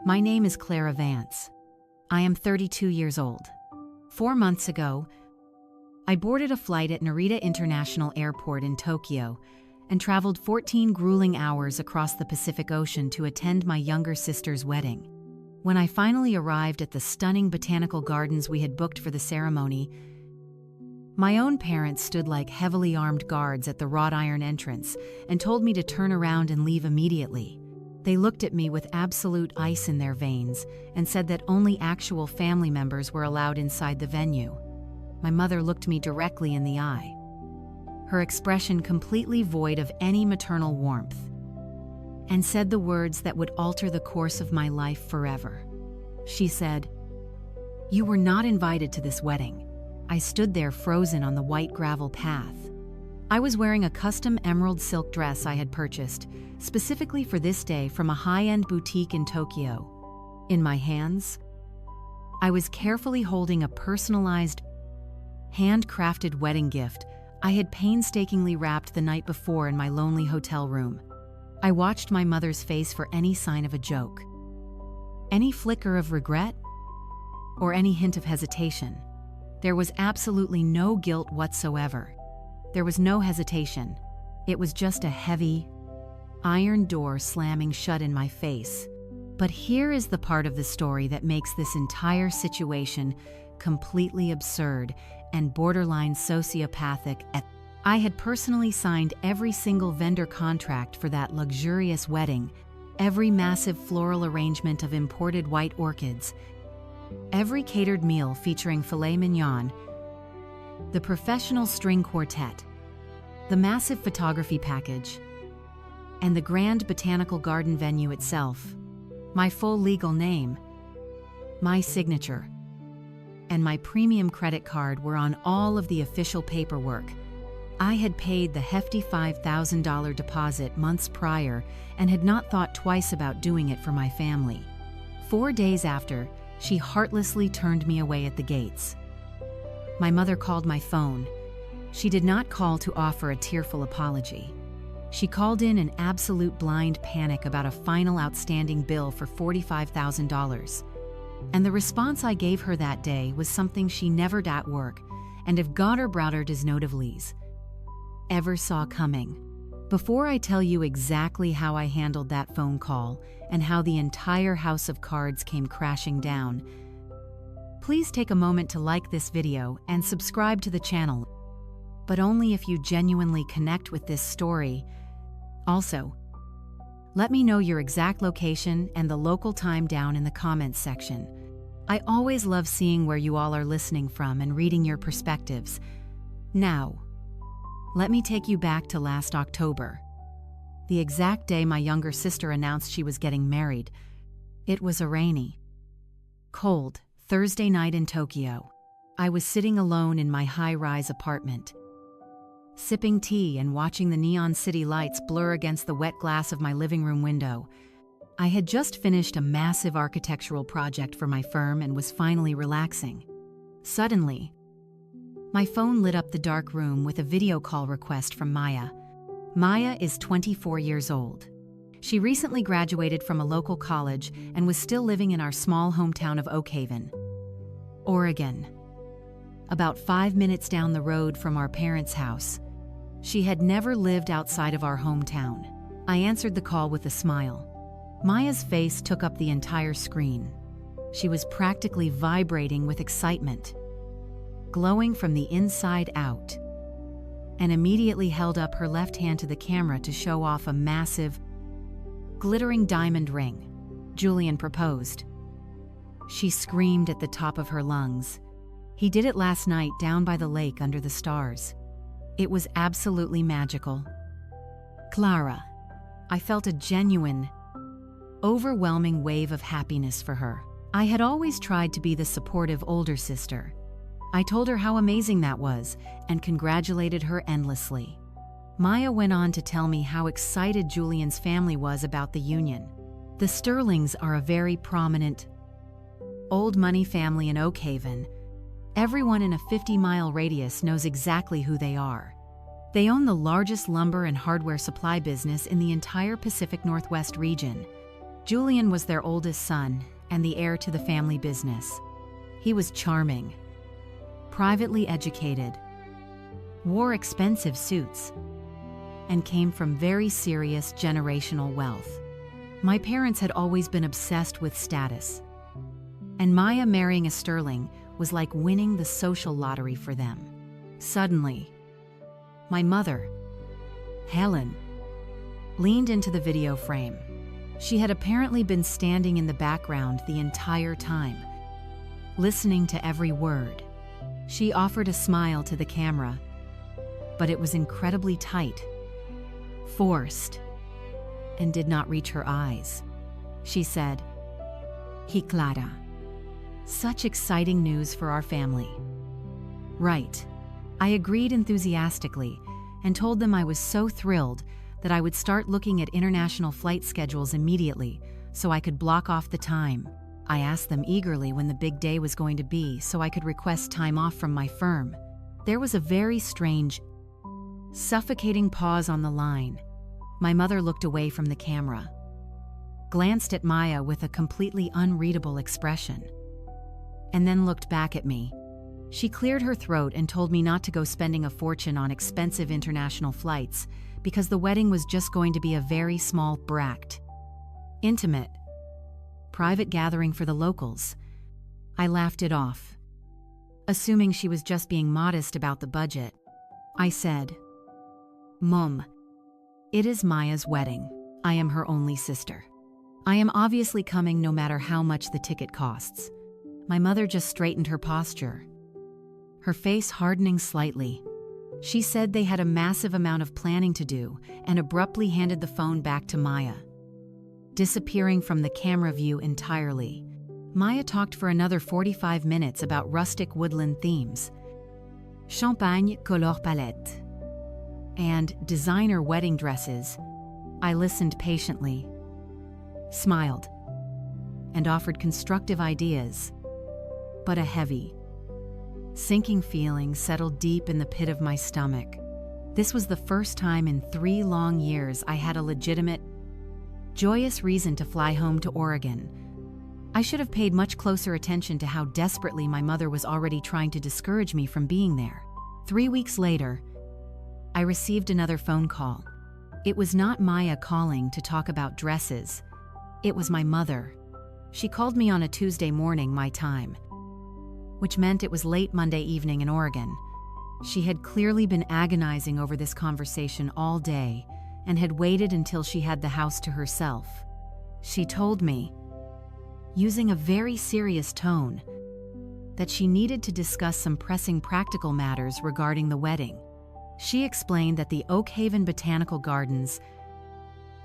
My name is Clara Vance. I am 32 years old. 4 months ago, I boarded a flight at Narita International Airport in Tokyo and traveled 14 grueling hours across the Pacific Ocean to attend my younger sister's wedding. When I finally arrived at the stunning botanical gardens we had booked for the ceremony, my own parents stood like heavily armed guards at the wrought iron entrance and told me to turn around and leave immediately. They looked at me with absolute ice in their veins and said that only actual family members were allowed inside the venue. My mother looked me directly in the eye, her expression completely void of any maternal warmth, and said the words that would alter the course of my life forever. She said, "You were not invited to this wedding." I stood there frozen on the white gravel path. I was wearing a custom emerald silk dress I had purchased specifically for this day from a high-end boutique in Tokyo. In my hands, I was carefully holding a personalized, handcrafted wedding gift I had painstakingly wrapped the night before in my lonely hotel room. I watched my mother's face for any sign of a joke, any flicker of regret, or any hint of hesitation. There was absolutely no guilt whatsoever. There was no hesitation. It was just a heavy, iron door slamming shut in my face. But here is the part of the story that makes this entire situation completely absurd and borderline sociopathic. I had personally signed every single vendor contract for that luxurious wedding, every massive floral arrangement of imported white orchids, every catered meal featuring filet mignon, the professional string quartet, the massive photography package, and the grand botanical garden venue itself. My full legal name, my signature, and my premium credit card were on all of the official paperwork. I had paid the hefty $5,000 deposit months prior and had not thought twice about doing it for my family. 4 days after, she heartlessly turned me away at the gates. My mother called my phone. She did not call to offer a tearful apology. She called in an absolute blind panic about a final outstanding bill for $45,000. And the response I gave her that day was something she never at work, and if Goddard Browder does notably ever saw coming. Before I tell you exactly how I handled that phone call and how the entire house of cards came crashing down, please take a moment to like this video and subscribe to the channel, but only if you genuinely connect with this story. Also, let me know your exact location and the local time down in the comments section. I always love seeing where you all are listening from and reading your perspectives. Now, let me take you back to last October, the exact day my younger sister announced she was getting married. It was a rainy, cold Thursday night in Tokyo. I was sitting alone in my high-rise apartment, sipping tea and watching the neon city lights blur against the wet glass of my living room window. I had just finished a massive architectural project for my firm and was finally relaxing. Suddenly, my phone lit up the dark room with a video call request from Maya. Maya is 24 years old. She recently graduated from a local college and was still living in our small hometown of Oak Haven, Oregon, about 5 minutes down the road from our parents' house. She had never lived outside of our hometown. I answered the call with a smile. Maya's face took up the entire screen. She was practically vibrating with excitement, glowing from the inside out, and immediately held up her left hand to the camera to show off a massive, glittering diamond ring. Julian proposed. She screamed at the top of her lungs. He did it last night down by the lake under the stars. It was absolutely magical. Clara. I felt a genuine, overwhelming wave of happiness for her. I had always tried to be the supportive older sister. I told her how amazing that was and congratulated her endlessly. Maya went on to tell me how excited Julian's family was about the union. The Sterlings are a very prominent, old money family in Oak Haven. Everyone in a 50-mile radius knows exactly who they are. They own the largest lumber and hardware supply business in the entire Pacific Northwest region. Julian was their oldest son and the heir to the family business. He was charming, privately educated, wore expensive suits, and came from very serious generational wealth. My parents had always been obsessed with status, and Maya marrying a Sterling was like winning the social lottery for them. Suddenly, my mother, Helen, leaned into the video frame. She had apparently been standing in the background the entire time, listening to every word. She offered a smile to the camera, but it was incredibly tight, forced, and did not reach her eyes. She said, "He Clara. Such exciting news for our family." Right. I agreed enthusiastically and told them I was so thrilled that I would start looking at international flight schedules immediately so I could block off the time. I asked them eagerly when the big day was going to be so I could request time off from my firm. There was a very strange, suffocating pause on the line. My mother looked away from the camera, glanced at Maya with a completely unreadable expression, and then looked back at me. She cleared her throat and told me not to go spending a fortune on expensive international flights because the wedding was just going to be a very small, intimate, private gathering for the locals. I laughed it off, assuming she was just being modest about the budget. I said, "Mom, it is Maya's wedding. I am her only sister. I am obviously coming no matter how much the ticket costs." My mother just straightened her posture, her face hardening slightly. She said they had a massive amount of planning to do and abruptly handed the phone back to Maya, disappearing from the camera view entirely. Maya talked for another 45 minutes about rustic woodland themes, champagne couleur palette, and designer wedding dresses. I listened patiently, smiled, and offered constructive ideas, but a heavy, sinking feeling settled deep in the pit of my stomach. This was the first time in 3 long years I had a legitimate, joyous reason to fly home to Oregon. I should have paid much closer attention to how desperately my mother was already trying to discourage me from being there. 3 weeks later, I received another phone call. It was not Maya calling to talk about dresses. It was my mother. She called me on a Tuesday morning, my time, which meant it was late Monday evening in Oregon. She had clearly been agonizing over this conversation all day and had waited until she had the house to herself. She told me, using a very serious tone, that she needed to discuss some pressing practical matters regarding the wedding. She explained that the Oak Haven Botanical Gardens,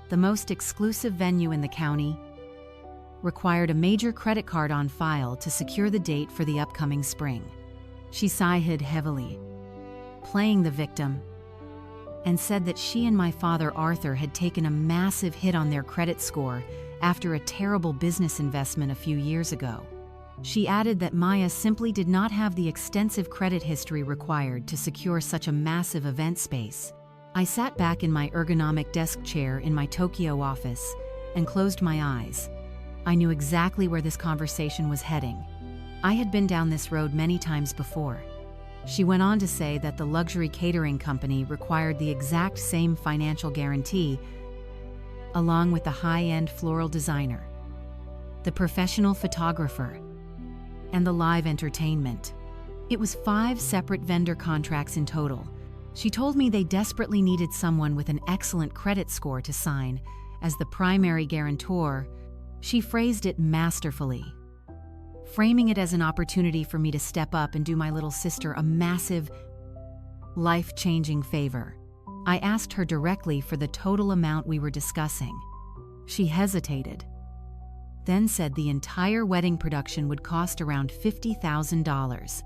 the most exclusive venue in the county, required a major credit card on file to secure the date for the upcoming spring. She sighed heavily, playing the victim, and said that she and my father Arthur had taken a massive hit on their credit score after a terrible business investment a few years ago. She added that Maya simply did not have the extensive credit history required to secure such a massive event space. I sat back in my ergonomic desk chair in my Tokyo office and closed my eyes. I knew exactly where this conversation was heading. I had been down this road many times before. She went on to say that the luxury catering company required the exact same financial guarantee, along with the high-end floral designer, the professional photographer, and the live entertainment. It was 5 separate vendor contracts in total. She told me they desperately needed someone with an excellent credit score to sign as the primary guarantor. She phrased it masterfully, framing it as an opportunity for me to step up and do my little sister a massive, life-changing favor. I asked her directly for the total amount we were discussing. She hesitated, then said the entire wedding production would cost around $50,000.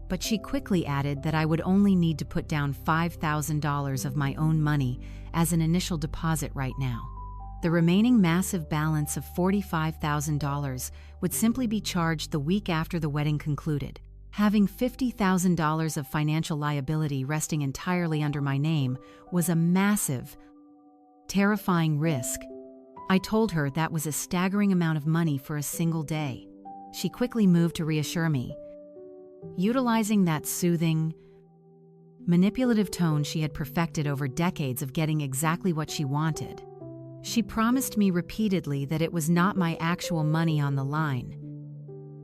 But she quickly added that I would only need to put down $5,000 of my own money as an initial deposit right now. The remaining massive balance of $45,000 would simply be charged the week after the wedding concluded. Having $50,000 of financial liability resting entirely under my name was a massive, terrifying risk. I told her that was a staggering amount of money for a single day. She quickly moved to reassure me, utilizing that soothing, manipulative tone she had perfected over decades of getting exactly what she wanted. She promised me repeatedly that it was not my actual money on the line,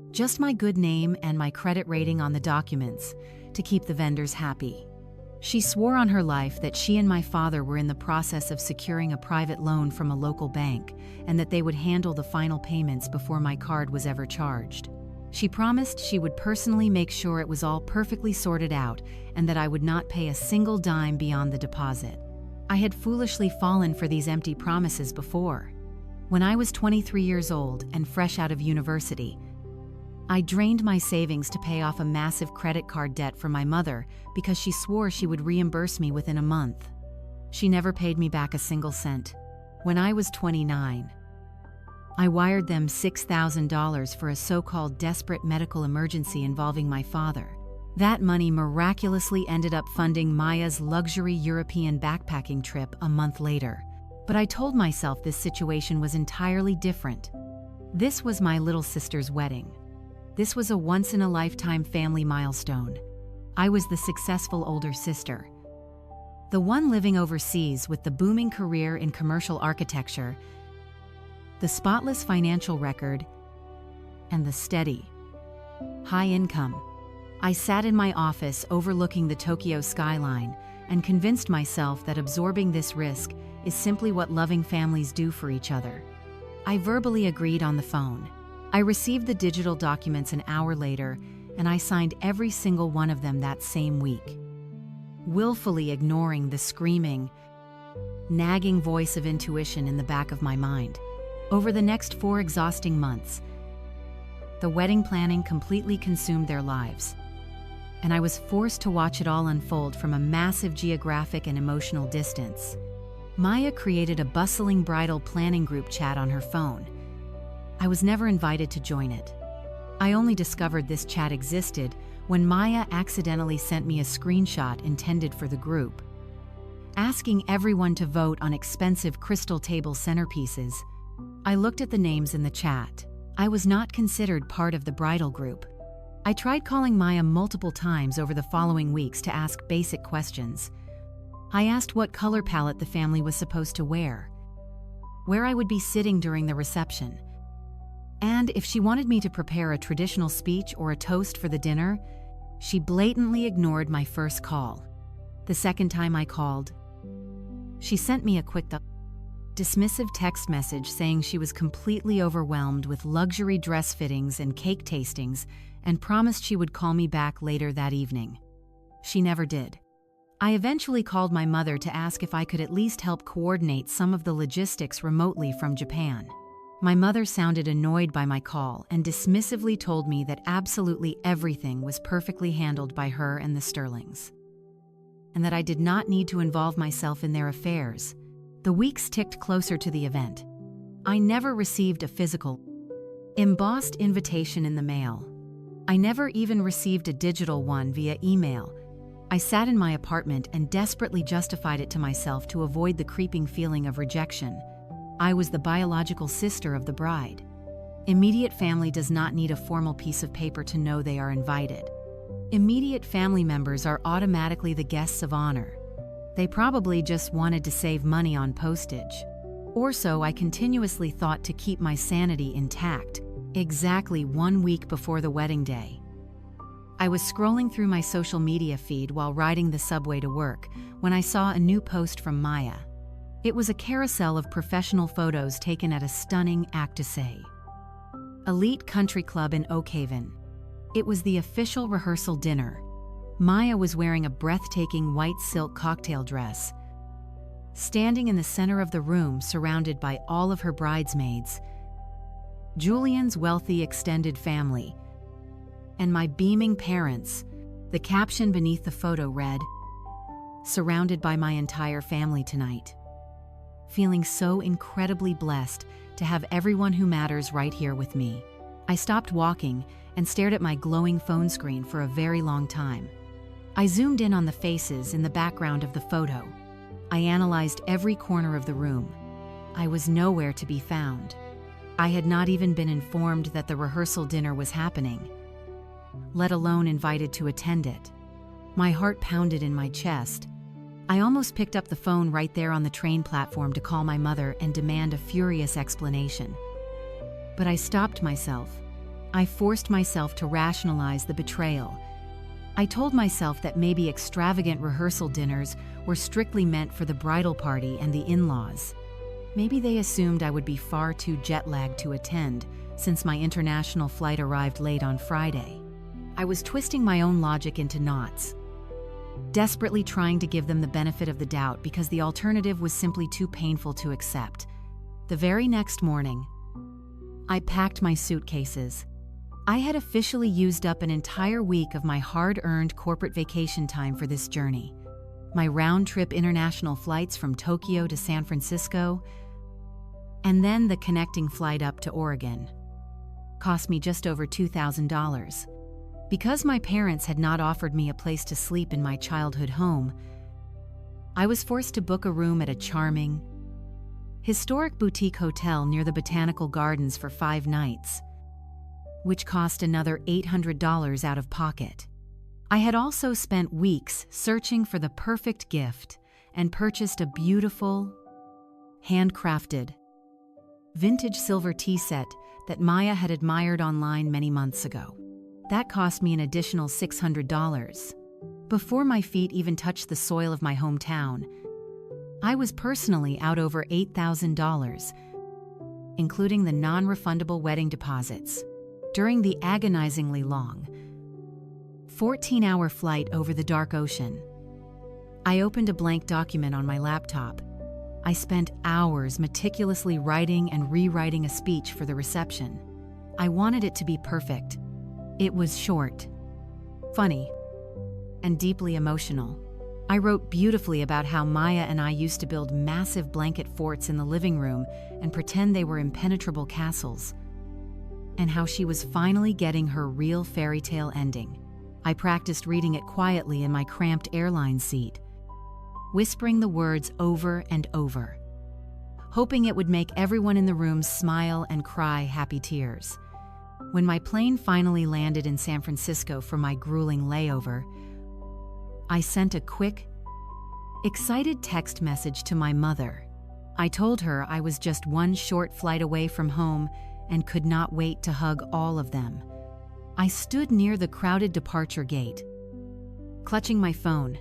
just my good name and my credit rating on the documents to keep the vendors happy. She swore on her life that she and my father were in the process of securing a private loan from a local bank and that they would handle the final payments before my card was ever charged. She promised she would personally make sure it was all perfectly sorted out and that I would not pay a single dime beyond the deposit. I had foolishly fallen for these empty promises before. When I was 23 years old and fresh out of university, I drained my savings to pay off a massive credit card debt for my mother because she swore she would reimburse me within a month. She never paid me back a single cent. When I was 29, I wired them $6,000 for a so-called desperate medical emergency involving my father. That money miraculously ended up funding Maya's luxury European backpacking trip a month later. But I told myself this situation was entirely different. This was my little sister's wedding. This was a once-in-a-lifetime family milestone. I was the successful older sister, the one living overseas with the booming career in commercial architecture, the spotless financial record, and the steady, high income. I sat in my office overlooking the Tokyo skyline and convinced myself that absorbing this risk is simply what loving families do for each other. I verbally agreed on the phone. I received the digital documents an hour later, and I signed every single one of them that same week, willfully ignoring the screaming, nagging voice of intuition in the back of my mind. Over the next 4 exhausting months, the wedding planning completely consumed their lives, and I was forced to watch it all unfold from a massive geographic and emotional distance. Maya created a bustling bridal planning group chat on her phone. I was never invited to join it. I only discovered this chat existed when Maya accidentally sent me a screenshot intended for the group, asking everyone to vote on expensive crystal table centerpieces. I looked at the names in the chat. I was not considered part of the bridal group. I tried calling Maya multiple times over the following weeks to ask basic questions. I asked what color palette the family was supposed to wear, where I would be sitting during the reception, and if she wanted me to prepare a traditional speech or a toast for the dinner. She blatantly ignored my first call. The second time I called, she sent me a quick, dismissive text message saying she was completely overwhelmed with luxury dress fittings and cake tastings and promised she would call me back later that evening. She never did. I eventually called my mother to ask if I could at least help coordinate some of the logistics remotely from Japan. My mother sounded annoyed by my call and dismissively told me that absolutely everything was perfectly handled by her and the Sterlings, and that I did not need to involve myself in their affairs. The weeks ticked closer to the event. I never received a physical, embossed invitation in the mail. I never even received a digital one via email. I sat in my apartment and desperately justified it to myself to avoid the creeping feeling of rejection. I was the biological sister of the bride. Immediate family does not need a formal piece of paper to know they are invited. Immediate family members are automatically the guests of honor. They probably just wanted to save money on postage. Or so I continuously thought to keep my sanity intact. Exactly 1 week before the wedding day, I was scrolling through my social media feed while riding the subway to work when I saw a new post from Maya. It was a carousel of professional photos taken at a stunning Actisay elite country club in Oakhaven. It was the official rehearsal dinner. Maya was wearing a breathtaking white silk cocktail dress, standing in the center of the room surrounded by all of her bridesmaids, Julian's wealthy extended family, and my beaming parents. The caption beneath the photo read, "Surrounded by my entire family tonight. Feeling so incredibly blessed to have everyone who matters right here with me." I stopped walking and stared at my glowing phone screen for a very long time. I zoomed in on the faces in the background of the photo. I analyzed every corner of the room. I was nowhere to be found. I had not even been informed that the rehearsal dinner was happening, let alone invited to attend it. My heart pounded in my chest. I almost picked up the phone right there on the train platform to call my mother and demand a furious explanation. But I stopped myself. I forced myself to rationalize the betrayal. I told myself that maybe extravagant rehearsal dinners were strictly meant for the bridal party and the in-laws. Maybe they assumed I would be far too jet-lagged to attend, since my international flight arrived late on Friday. I was twisting my own logic into knots, desperately trying to give them the benefit of the doubt because the alternative was simply too painful to accept. The very next morning, I packed my suitcases. I had officially used up an entire week of my hard-earned corporate vacation time for this journey. My round-trip international flights from Tokyo to San Francisco, and then the connecting flight up to Oregon, cost me just over $2,000. Because my parents had not offered me a place to sleep in my childhood home, I was forced to book a room at a charming, historic boutique hotel near the Botanical Gardens for 5 nights, which cost another $800 out of pocket. I had also spent weeks searching for the perfect gift and purchased a beautiful, handcrafted, vintage silver tea set that Maya had admired online many months ago. That cost me an additional $600. Before my feet even touched the soil of my hometown, I was personally out over $8,000, including the non-refundable wedding deposits, during the agonizingly long, 14-hour flight over the dark ocean. I opened a blank document on my laptop. I spent hours meticulously writing and rewriting a speech for the reception. I wanted it to be perfect. It was short, funny, and deeply emotional. I wrote beautifully about how Maya and I used to build massive blanket forts in the living room and pretend they were impenetrable castles, and how she was finally getting her real fairy tale ending. I practiced reading it quietly in my cramped airline seat, whispering the words over and over, hoping it would make everyone in the room smile and cry happy tears. When my plane finally landed in San Francisco for my grueling layover, I sent a quick, excited text message to my mother. I told her I was just one short flight away from home and could not wait to hug all of them. I stood near the crowded departure gate, clutching my phone,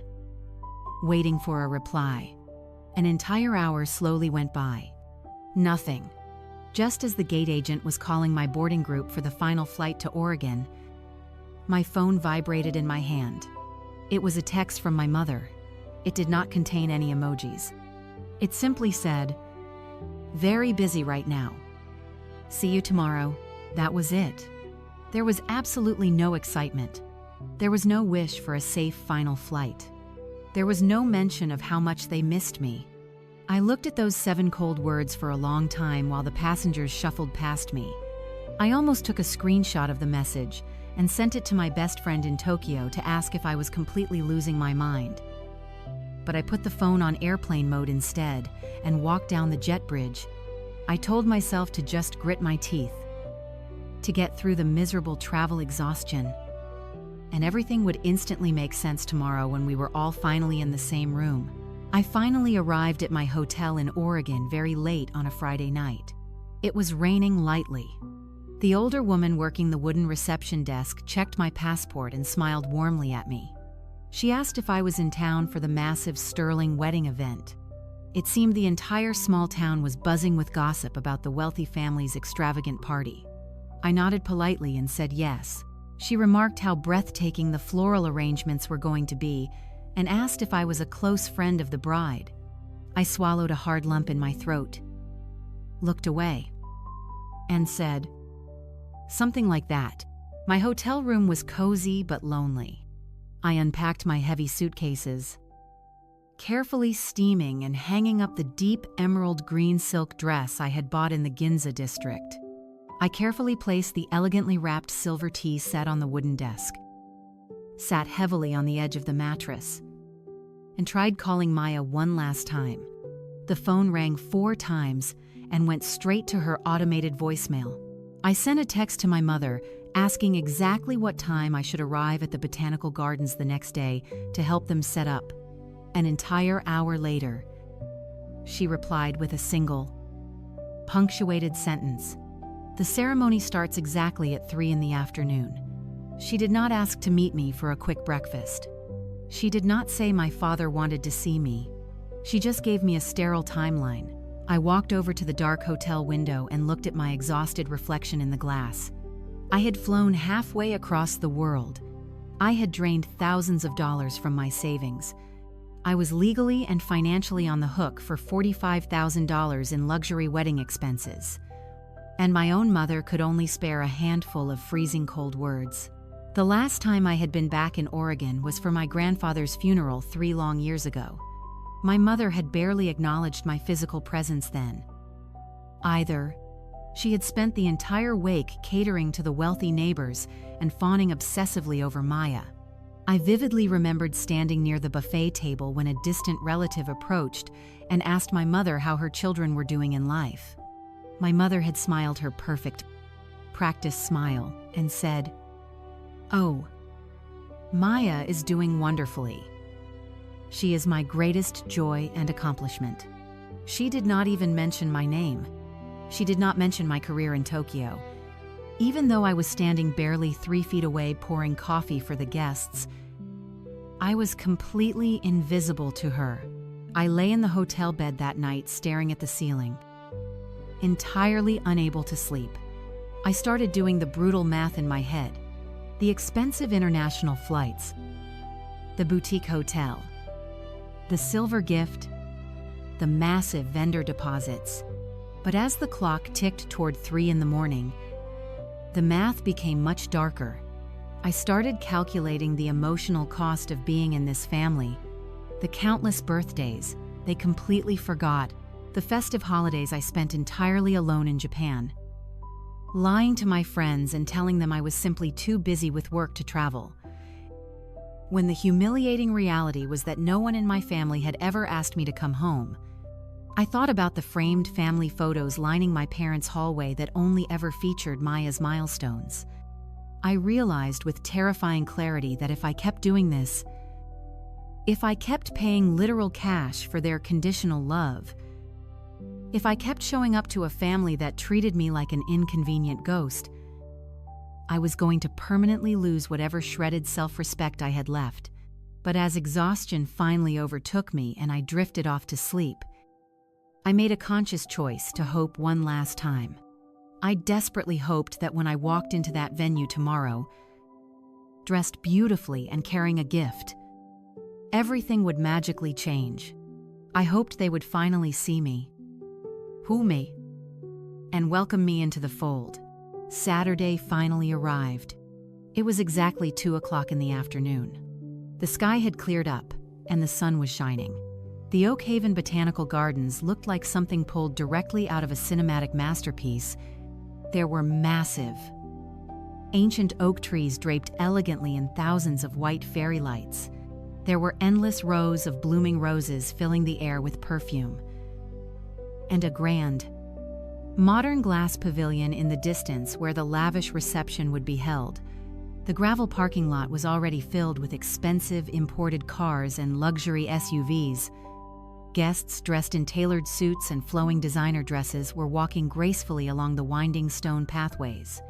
waiting for a reply. An entire hour slowly went by. Nothing. Just as the gate agent was calling my boarding group for the final flight to Oregon, my phone vibrated in my hand. It was a text from my mother. It did not contain any emojis. It simply said, "Very busy right now. See you tomorrow." That was it. There was absolutely no excitement. There was no wish for a safe final flight. There was no mention of how much they missed me. I looked at those 7 cold words for a long time while the passengers shuffled past me. I almost took a screenshot of the message and sent it to my best friend in Tokyo to ask if I was completely losing my mind. But I put the phone on airplane mode instead and walked down the jet bridge. I told myself to just grit my teeth, to get through the miserable travel exhaustion, and everything would instantly make sense tomorrow when we were all finally in the same room. I finally arrived at my hotel in Oregon very late on a Friday night. It was raining lightly. The older woman working the wooden reception desk checked my passport and smiled warmly at me. She asked if I was in town for the massive Sterling wedding event. It seemed the entire small town was buzzing with gossip about the wealthy family's extravagant party. I nodded politely and said yes. She remarked how breathtaking the floral arrangements were going to be and asked if I was a close friend of the bride. I swallowed a hard lump in my throat, looked away, and said something like that. My hotel room was cozy but lonely. I unpacked my heavy suitcases, carefully steaming and hanging up the deep emerald green silk dress I had bought in the Ginza district. I carefully placed the elegantly wrapped silver tea set on the wooden desk, sat heavily on the edge of the mattress, and tried calling Maya one last time. The phone rang 4 times and went straight to her automated voicemail. I sent a text to my mother asking exactly what time I should arrive at the botanical gardens the next day to help them set up. An entire hour later, she replied with a single, punctuated sentence. The ceremony starts exactly at 3 in the afternoon. She did not ask to meet me for a quick breakfast. She did not say my father wanted to see me. She just gave me a sterile timeline. I walked over to the dark hotel window and looked at my exhausted reflection in the glass. I had flown halfway across the world. I had drained thousands of dollars from my savings. I was legally and financially on the hook for $45,000 in luxury wedding expenses. And my own mother could only spare a handful of freezing cold words. The last time I had been back in Oregon was for my grandfather's funeral 3 long years ago. My mother had barely acknowledged my physical presence then. Either she had spent the entire wake catering to the wealthy neighbors and fawning obsessively over Maya. I vividly remembered standing near the buffet table when a distant relative approached and asked my mother how her children were doing in life. My mother had smiled her perfect practice smile and said, "Oh, Maya is doing wonderfully. She is my greatest joy and accomplishment." She did not even mention my name. She did not mention my career in Tokyo. Even though I was standing barely 3 feet away pouring coffee for the guests, I was completely invisible to her. I lay in the hotel bed that night staring at the ceiling, entirely unable to sleep. I started doing the brutal math in my head. The expensive international flights, the boutique hotel, the silver gift, the massive vendor deposits. But as the clock ticked toward 3 in the morning, the math became much darker. I started calculating the emotional cost of being in this family, the countless birthdays they completely forgot, the festive holidays I spent entirely alone in Japan, lying to my friends and telling them I was simply too busy with work to travel, when the humiliating reality was that no one in my family had ever asked me to come home. I thought about the framed family photos lining my parents' hallway that only ever featured Maya's milestones. I realized with terrifying clarity that if I kept doing this, if I kept paying literal cash for their conditional love, if I kept showing up to a family that treated me like an inconvenient ghost, I was going to permanently lose whatever shredded self-respect I had left. But as exhaustion finally overtook me and I drifted off to sleep, I made a conscious choice to hope one last time. I desperately hoped that when I walked into that venue tomorrow, dressed beautifully and carrying a gift, everything would magically change. I hoped they would finally see me, woo me, and welcome me into the fold. Saturday finally arrived. It was exactly 2 o'clock in the afternoon. The sky had cleared up, and the sun was shining. The Oak Haven Botanical Gardens looked like something pulled directly out of a cinematic masterpiece. There were massive, ancient oak trees draped elegantly in thousands of white fairy lights. There were endless rows of blooming roses filling the air with perfume, and a grand, modern glass pavilion in the distance where the lavish reception would be held. The gravel parking lot was already filled with expensive imported cars and luxury SUVs. Guests dressed in tailored suits and flowing designer dresses were walking gracefully along the winding stone pathways.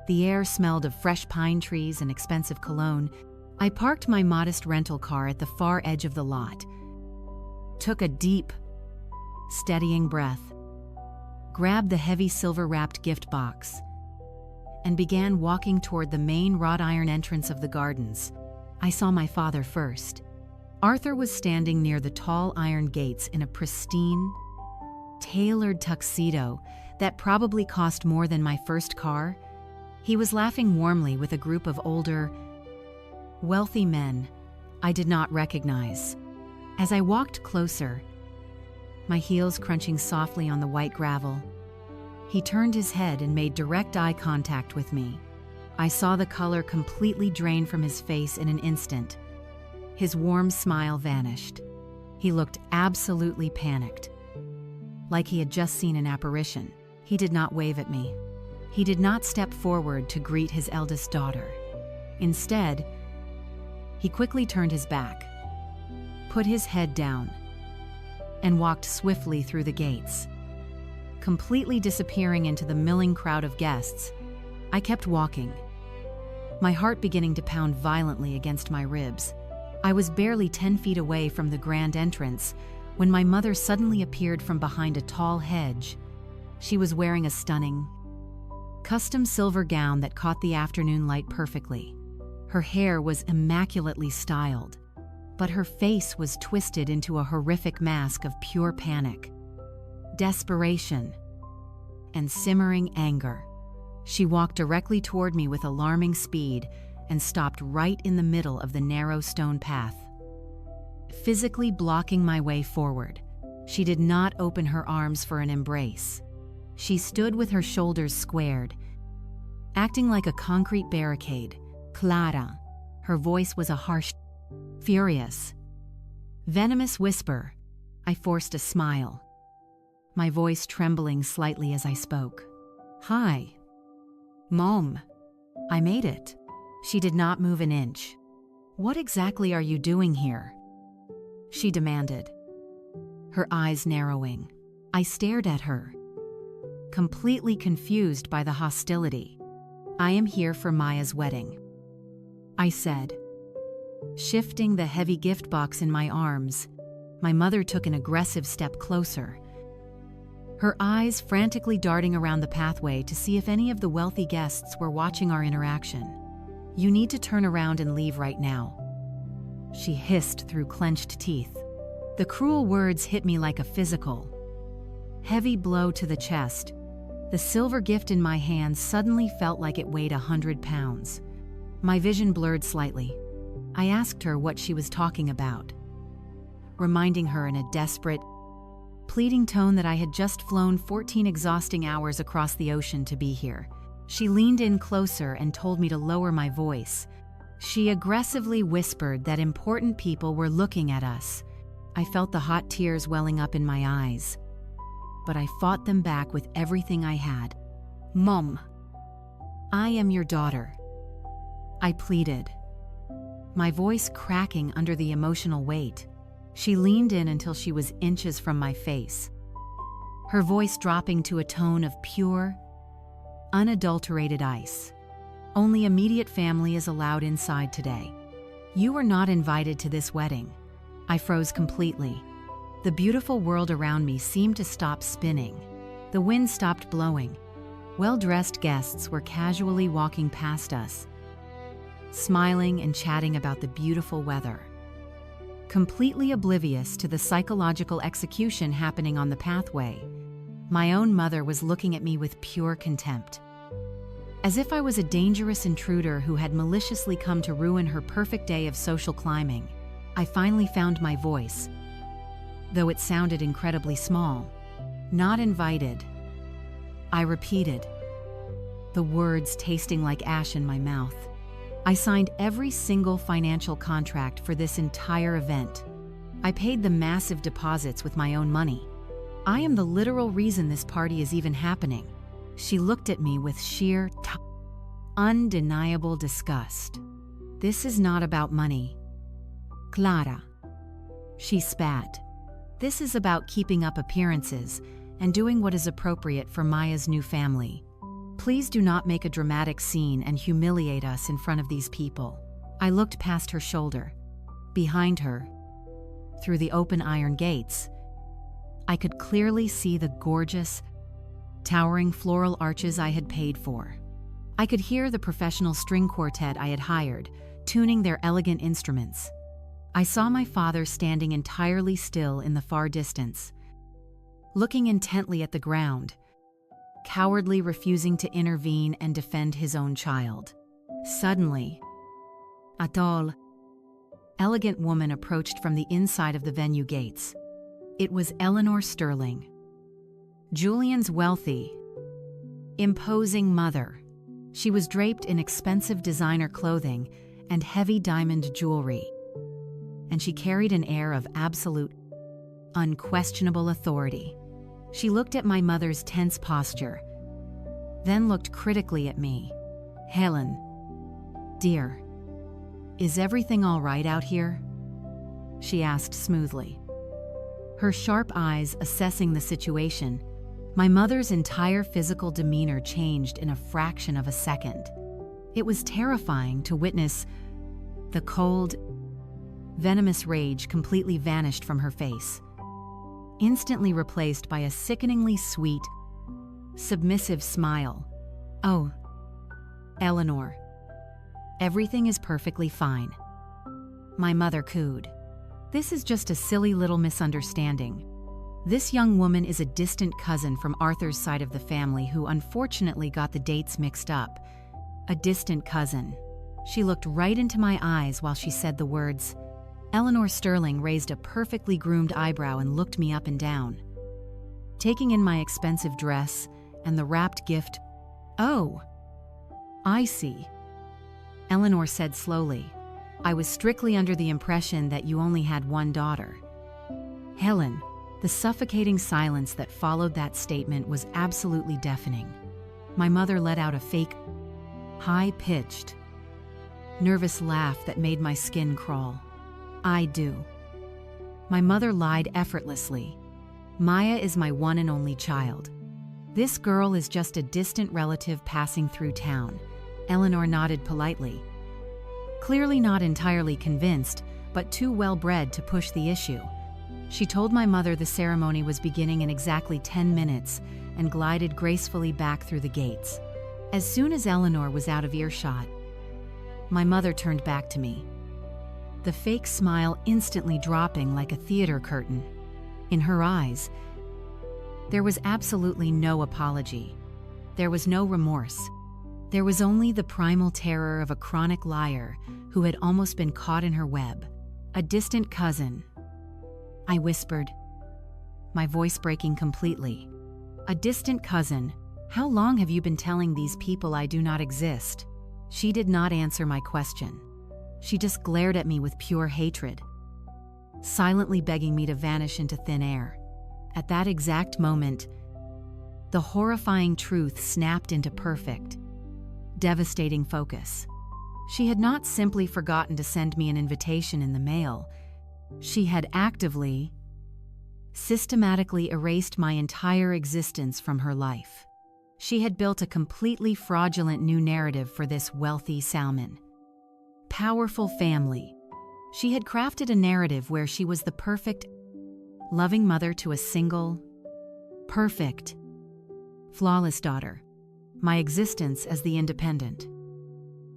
The air smelled of fresh pine trees and expensive cologne. I parked my modest rental car at the far edge of the lot, took a deep, steadying breath, grabbed the heavy silver-wrapped gift box, and began walking toward the main wrought iron entrance of the gardens. I saw my father first. Arthur was standing near the tall iron gates in a pristine, tailored tuxedo that probably cost more than my first car. He was laughing warmly with a group of older, wealthy men I did not recognize. As I walked closer, my heels crunching softly on the white gravel, he turned his head and made direct eye contact with me. I saw the color completely drain from his face in an instant. His warm smile vanished. He looked absolutely panicked. like he had just seen an apparition. He did not wave at me. He did not step forward to greet his eldest daughter. Instead, he quickly turned his back, put his head down, and walked swiftly through the gates. Completely disappearing into the milling crowd of guests, I kept walking, my heart beginning to pound violently against my ribs. I was barely 10 feet away from the grand entrance when my mother suddenly appeared from behind a tall hedge. She was wearing a stunning, custom silver gown that caught the afternoon light perfectly. Her hair was immaculately styled, but her face was twisted into a horrific mask of pure panic, desperation, and simmering anger. She walked directly toward me with alarming speed and stopped right in the middle of the narrow stone path, physically blocking my way forward. She did not open her arms for an embrace. She stood with her shoulders squared, acting like a concrete barricade. Clara. Her voice was a harsh, furious, venomous whisper. I forced a smile, my voice trembling slightly as I spoke. "Hi, Mom. I made it." She did not move an inch. "What exactly are you doing here?" she demanded, her eyes narrowing. I stared at her, completely confused by the hostility. "I am here for Maya's wedding," I said. Shifting the heavy gift box in my arms, my mother took an aggressive step closer, her eyes frantically darting around the pathway to see if any of the wealthy guests were watching our interaction. "You need to turn around and leave right now," she hissed through clenched teeth. The cruel words hit me like a physical, heavy blow to the chest. The silver gift in my hand suddenly felt like it weighed 100 pounds. My vision blurred slightly. I asked her what she was talking about, reminding her in a desperate, pleading tone that I had just flown 14 exhausting hours across the ocean to be here. She leaned in closer and told me to lower my voice. She aggressively whispered that important people were looking at us. I felt the hot tears welling up in my eyes, but I fought them back with everything I had. "Mom, I am your daughter," I pleaded, my voice cracking under the emotional weight. She leaned in until she was inches from my face, her voice dropping to a tone of pure, unadulterated ice. "Only immediate family is allowed inside today. You were not invited to this wedding." I froze completely. The beautiful world around me seemed to stop spinning. The wind stopped blowing. Well-dressed guests were casually walking past us, smiling and chatting about the beautiful weather, completely oblivious to the psychological execution happening on the pathway. My own mother was looking at me with pure contempt, as if I was a dangerous intruder who had maliciously come to ruin her perfect day of social climbing. I finally found my voice, though it sounded incredibly small. "Not invited," I repeated, the words tasting like ash in my mouth. I signed every single financial contract for this entire event. I paid the massive deposits with my own money. I am the literal reason this party is even happening. She looked at me with sheer, undeniable disgust. "This is not about money, Clara," she spat. "This is about keeping up appearances and doing what is appropriate for Maya's new family. Please do not make a dramatic scene and humiliate us in front of these people." I looked past her shoulder. Behind her, through the open iron gates, I could clearly see the gorgeous, towering floral arches I had paid for. I could hear the professional string quartet I had hired, tuning their elegant instruments. I saw my father standing entirely still in the far distance, looking intently at the ground, cowardly refusing to intervene and defend his own child. Suddenly, a tall, elegant woman approached from the inside of the venue gates. It was Eleanor Sterling, Julian's wealthy, imposing mother. She was draped in expensive designer clothing and heavy diamond jewelry, and she carried an air of absolute, unquestionable authority. She looked at my mother's tense posture, then looked critically at me. "Helen, dear, is everything all right out here?" she asked smoothly. Her sharp eyes assessing the situation, my mother's entire physical demeanor changed in a fraction of a second. It was terrifying to witness. The cold, venomous rage completely vanished from her face, instantly replaced by a sickeningly sweet, submissive smile. "Oh, Eleanor, everything is perfectly fine," my mother cooed. "This is just a silly little misunderstanding. This young woman is a distant cousin from Arthur's side of the family who unfortunately got the dates mixed up. A distant cousin." She looked right into my eyes while she said the words. Eleanor Sterling raised a perfectly groomed eyebrow and looked me up and down, taking in my expensive dress and the wrapped gift. "Oh, I see," Eleanor said slowly. "I was strictly under the impression that you only had one daughter." Helen, the suffocating silence that followed that statement was absolutely deafening. My mother let out a fake, high-pitched, nervous laugh that made my skin crawl. "I do." My mother lied effortlessly. "Maya is my one and only child. This girl is just a distant relative passing through town." Eleanor nodded politely, clearly not entirely convinced, but too well-bred to push the issue. She told my mother the ceremony was beginning in exactly 10 minutes and glided gracefully back through the gates. As soon as Eleanor was out of earshot, my mother turned back to me, the fake smile instantly dropping like a theater curtain. In her eyes, there was absolutely no apology. There was no remorse. There was only the primal terror of a chronic liar who had almost been caught in her web. "A distant cousin," I whispered, my voice breaking completely. "A distant cousin. How long have you been telling these people I do not exist?" She did not answer my question. She just glared at me with pure hatred, silently begging me to vanish into thin air. At that exact moment, the horrifying truth snapped into perfect, devastating focus. She had not simply forgotten to send me an invitation in the mail. She had actively, systematically erased my entire existence from her life. She had built a completely fraudulent new narrative for this wealthy salmon. Powerful family. She had crafted a narrative where she was the perfect, loving mother to a single, perfect, flawless daughter. My existence as the independent,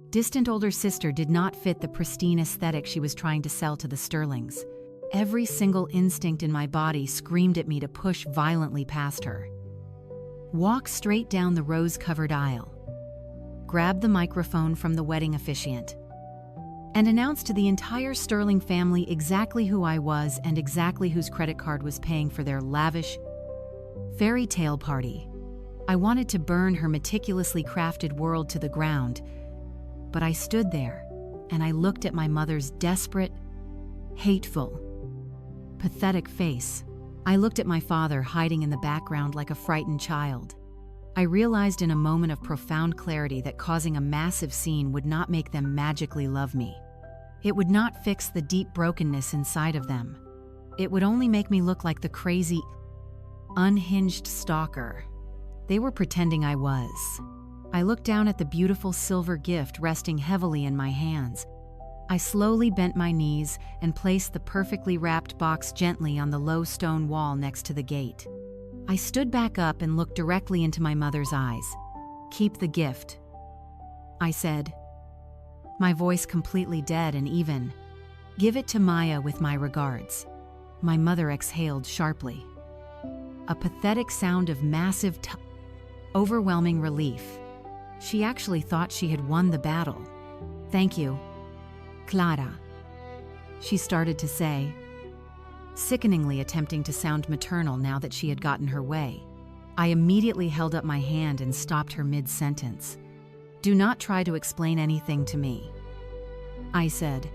distant older sister did not fit the pristine aesthetic she was trying to sell to the Sterlings. Every single instinct in my body screamed at me to push violently past her, walk straight down the rose-covered aisle, grab the microphone from the wedding officiant, and announce to the entire Sterling family exactly who I was and exactly whose credit card was paying for their lavish fairy tale party. I wanted to burn her meticulously crafted world to the ground, but I stood there and I looked at my mother's desperate, hateful, pathetic face. I looked at my father hiding in the background like a frightened child. I realized in a moment of profound clarity that causing a massive scene would not make them magically love me. It would not fix the deep brokenness inside of them. It would only make me look like the crazy, unhinged stalker they were pretending I was. I looked down at the beautiful silver gift resting heavily in my hands. I slowly bent my knees and placed the perfectly wrapped box gently on the low stone wall next to the gate. I stood back up and looked directly into my mother's eyes. "Keep the gift," I said, my voice completely dead and even. "Give it to Maya with my regards." My mother exhaled sharply, a pathetic sound of massive, overwhelming relief. She actually thought she had won the battle. "Thank you, Clara," she started to say, sickeningly attempting to sound maternal now that she had gotten her way. I immediately held up my hand and stopped her mid-sentence. "Do not try to explain anything to me," I said,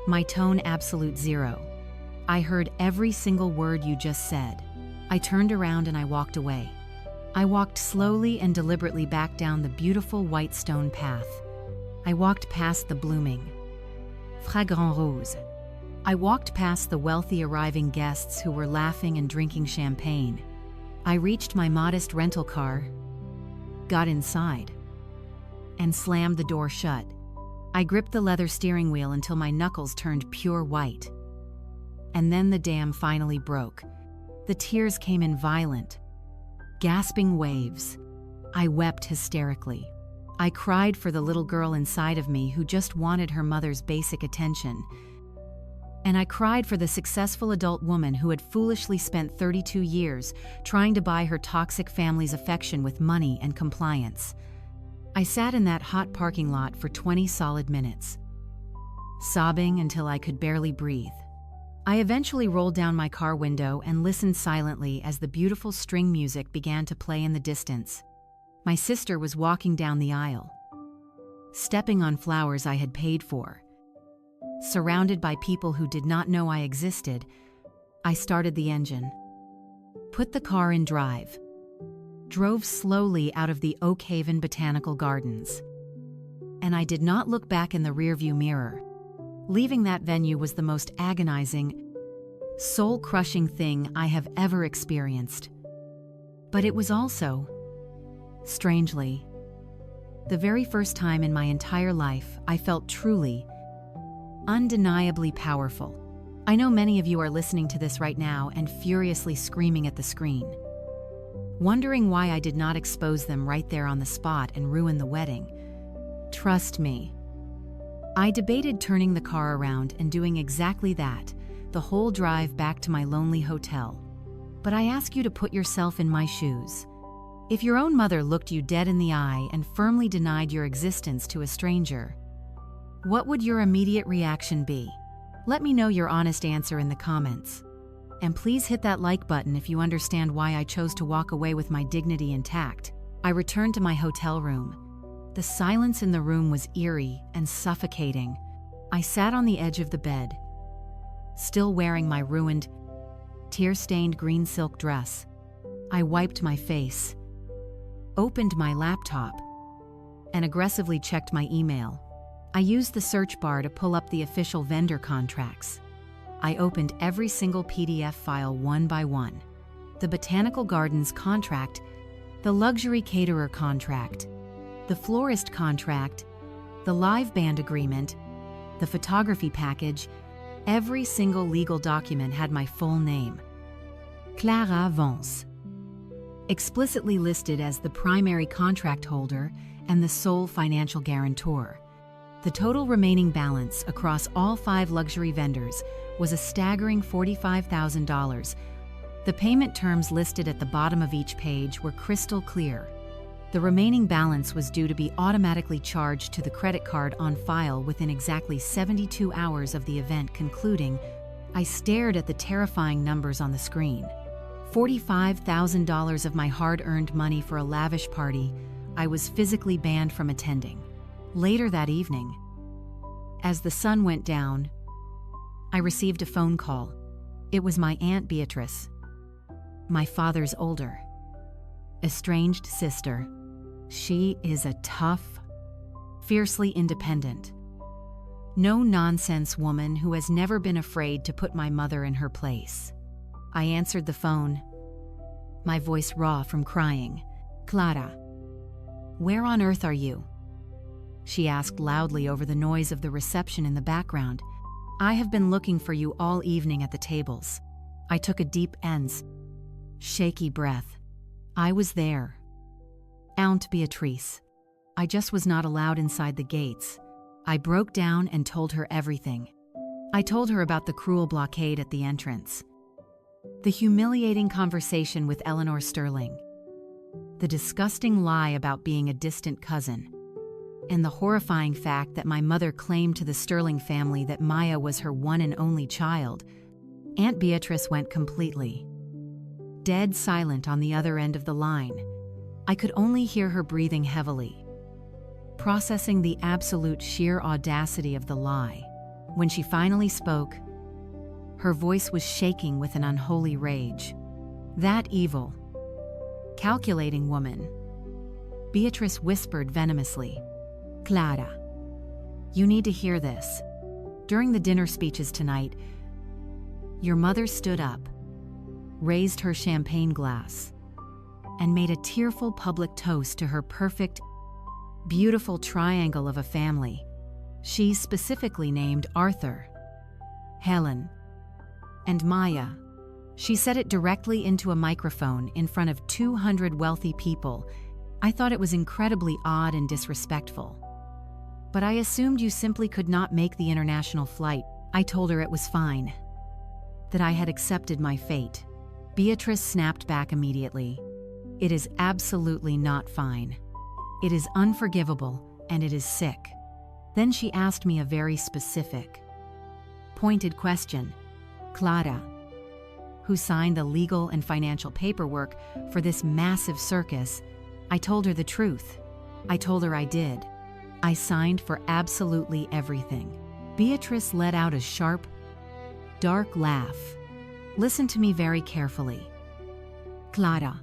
my tone absolute zero. "I heard every single word you just said. I turned around and I walked away. I walked slowly and deliberately back down the beautiful white stone path. I walked past the blooming Fragrant Rose. I walked past the wealthy arriving guests who were laughing and drinking champagne. I reached my modest rental car, got inside, and slammed the door shut. I gripped the leather steering wheel until my knuckles turned pure white. And then the dam finally broke. The tears came in violent, gasping waves. I wept hysterically. I cried for the little girl inside of me who just wanted her mother's basic attention. And I cried for the successful adult woman who had foolishly spent 32 years trying to buy her toxic family's affection with money and compliance. I sat in that hot parking lot for 20 solid minutes, sobbing until I could barely breathe. I eventually rolled down my car window and listened silently as the beautiful string music began to play in the distance. My sister was walking down the aisle, stepping on flowers I had paid for. Surrounded by people who did not know I existed, I started the engine, put the car in drive, drove slowly out of the Oak Haven Botanical Gardens. And I did not look back in the rearview mirror. Leaving that venue was the most agonizing, soul-crushing thing I have ever experienced. But it was also, strangely, the very first time in my entire life I felt truly, undeniably powerful. I know many of you are listening to this right now and furiously screaming at the screen, wondering why I did not expose them right there on the spot and ruin the wedding. Trust me. I debated turning the car around and doing exactly that, the whole drive back to my lonely hotel. But I ask you to put yourself in my shoes. If your own mother looked you dead in the eye and firmly denied your existence to a stranger, what would your immediate reaction be? Let me know your honest answer in the comments. And please hit that like button if you understand why I chose to walk away with my dignity intact. I returned to my hotel room. The silence in the room was eerie and suffocating. I sat on the edge of the bed, still wearing my ruined, tear-stained green silk dress. I wiped my face, opened my laptop, and aggressively checked my email. I used the search bar to pull up the official vendor contracts. I opened every single PDF file one by one. The Botanical Gardens contract, the luxury caterer contract, the florist contract, the live band agreement, the photography package. Every single legal document had my full name, Clara Vance, explicitly listed as the primary contract holder and the sole financial guarantor. The total remaining balance across all 5 luxury vendors was a staggering $45,000. The payment terms listed at the bottom of each page were crystal clear. The remaining balance was due to be automatically charged to the credit card on file within exactly 72 hours of the event concluding. I stared at the terrifying numbers on the screen. $45,000 of my hard-earned money for a lavish party I was physically banned from attending. Later that evening, as the sun went down, I received a phone call. It was my Aunt Beatrice, my father's older, estranged sister. She is a tough, fiercely independent, no-nonsense woman who has never been afraid to put my mother in her place. I answered the phone, my voice raw from crying. "Clara, where on earth are you?" she asked loudly over the noise of the reception in the background. "I have been looking for you all evening at the tables." I took a deep shaky breath. I was there. Aunt Beatrice. I just was not allowed inside the gates. I broke down and told her everything. I told her about the cruel blockade at the entrance, the humiliating conversation with Eleanor Sterling, the disgusting lie about being a distant cousin, and the horrifying fact that my mother claimed to the Sterling family that Maya was her one and only child. Aunt Beatrice went completely dead silent on the other end of the line. I could only hear her breathing heavily, processing the absolute sheer audacity of the lie. When she finally spoke, her voice was shaking with an unholy rage. That evil, calculating woman, Beatrice whispered venomously. Clara, you need to hear this. During the dinner speeches tonight, your mother stood up, raised her champagne glass, and made a tearful public toast to her perfect, beautiful triangle of a family. She specifically named Arthur, Helen, and Maya. She said it directly into a microphone in front of 200 wealthy people. I thought it was incredibly odd and disrespectful. But I assumed you simply could not make the international flight. I told her it was fine, that I had accepted my fate. Beatrice snapped back immediately. It is absolutely not fine. It is unforgivable, and it is sick. Then she asked me a very specific, pointed question. Clara, who signed the legal and financial paperwork for this massive circus, I told her the truth. I told her I did. I signed for absolutely everything. Beatrice let out a sharp, dark laugh. Listen to me very carefully. Clara,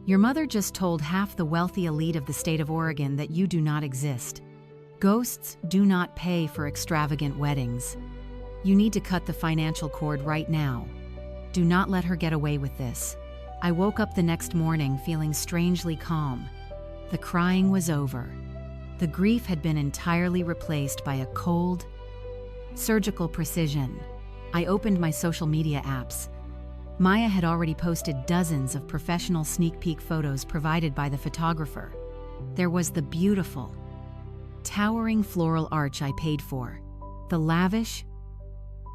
your mother just told half the wealthy elite of the state of Oregon that you do not exist. Ghosts do not pay for extravagant weddings. You need to cut the financial cord right now. Do not let her get away with this. I woke up the next morning feeling strangely calm. The crying was over. The grief had been entirely replaced by a cold, surgical precision. I opened my social media apps. Maya had already posted dozens of professional sneak peek photos provided by the photographer. There was the beautiful, towering floral arch I paid for, the lavish,